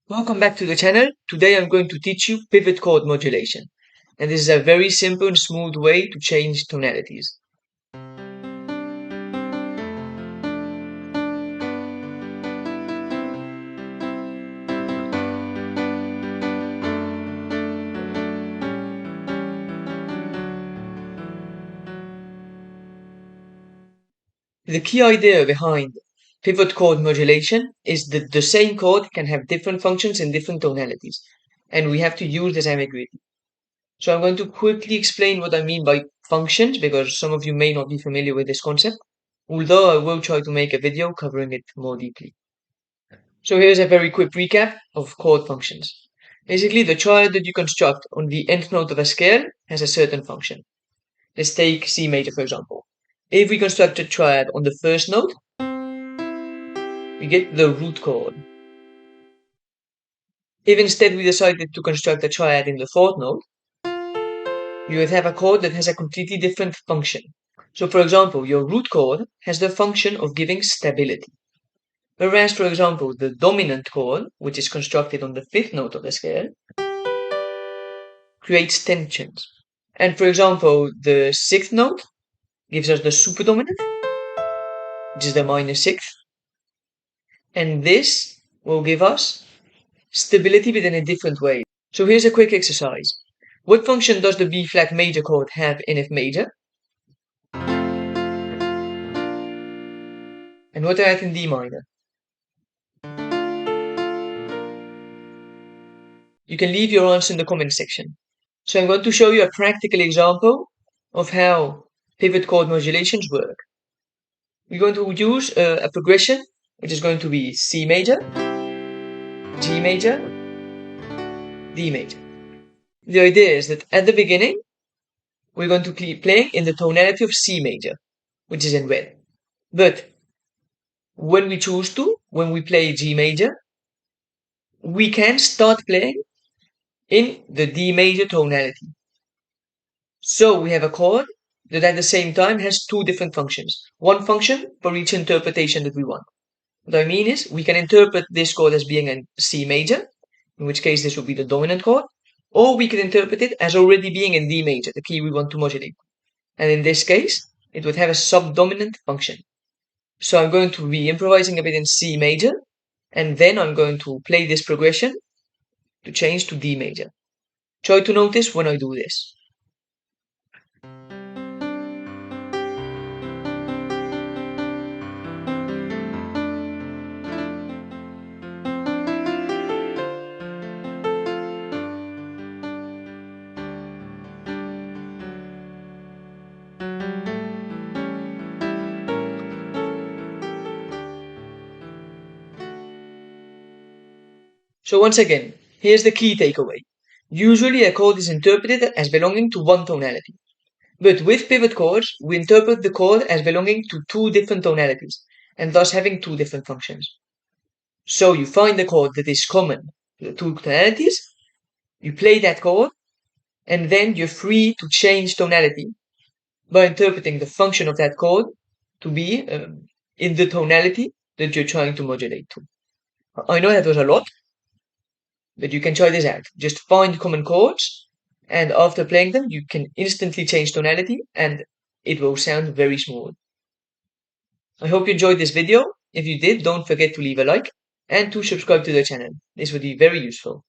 Welcome back to the channel. Today I'm going to teach you pivot chord modulation. And this is a very simple and smooth way to change tonalities. The key idea behind pivot chord modulation is that the same chord can have different functions in different tonalities. And we have to use this ambiguity. So I'm going to quickly explain what I mean by functions because some of you may not be familiar with this concept, although I will try to make a video covering it more deeply. So here's a very quick recap of chord functions. Basically, the triad that you construct on the nth note of a scale has a certain function. Let's take C major, for example. If we construct a triad on the first note, we get the root chord. If instead we decided to construct a triad in the fourth note, you would have a chord that has a completely different function. So for example, your root chord has the function of giving stability. Whereas, for example, the dominant chord, which is constructed on the fifth note of the scale, creates tensions. And for example, the sixth note gives us the superdominant, which is the minor sixth. And this will give us stability but in a different way. So here's a quick exercise. What function does the B flat major chord have in F major? And what do I have in D minor? You can leave your answer in the comment section. So I'm going to show you a practical example of how pivot chord modulations work. We're going to use a progression which is going to be C major, G major, D major. The idea is that at the beginning, we're going to keep playing in the tonality of C major, which is in red. But when we choose to, when we play G major, we can start playing in the D major tonality. So we have a chord that at the same time has two different functions. One function for each interpretation that we want. What I mean is we can interpret this chord as being a C major, in which case this would be the dominant chord, or we can interpret it as already being in D major, the key we want to modulate. And in this case, it would have a subdominant function. So I'm going to be improvising a bit in C major, and then I'm going to play this progression to change to D major. Try to notice when I do this. So once again, here's the key takeaway. Usually a chord is interpreted as belonging to one tonality. But with pivot chords, we interpret the chord as belonging to two different tonalities, and thus having two different functions. So you find the chord that is common to the two tonalities, you play that chord, and then you're free to change tonality by interpreting the function of that chord to be in the tonality that you're trying to modulate to. I know that was a lot, but you can try this out. Just find common chords, and after playing them, you can instantly change tonality, and it will sound very smooth. I hope you enjoyed this video. If you did, don't forget to leave a like and to subscribe to the channel. This would be very useful.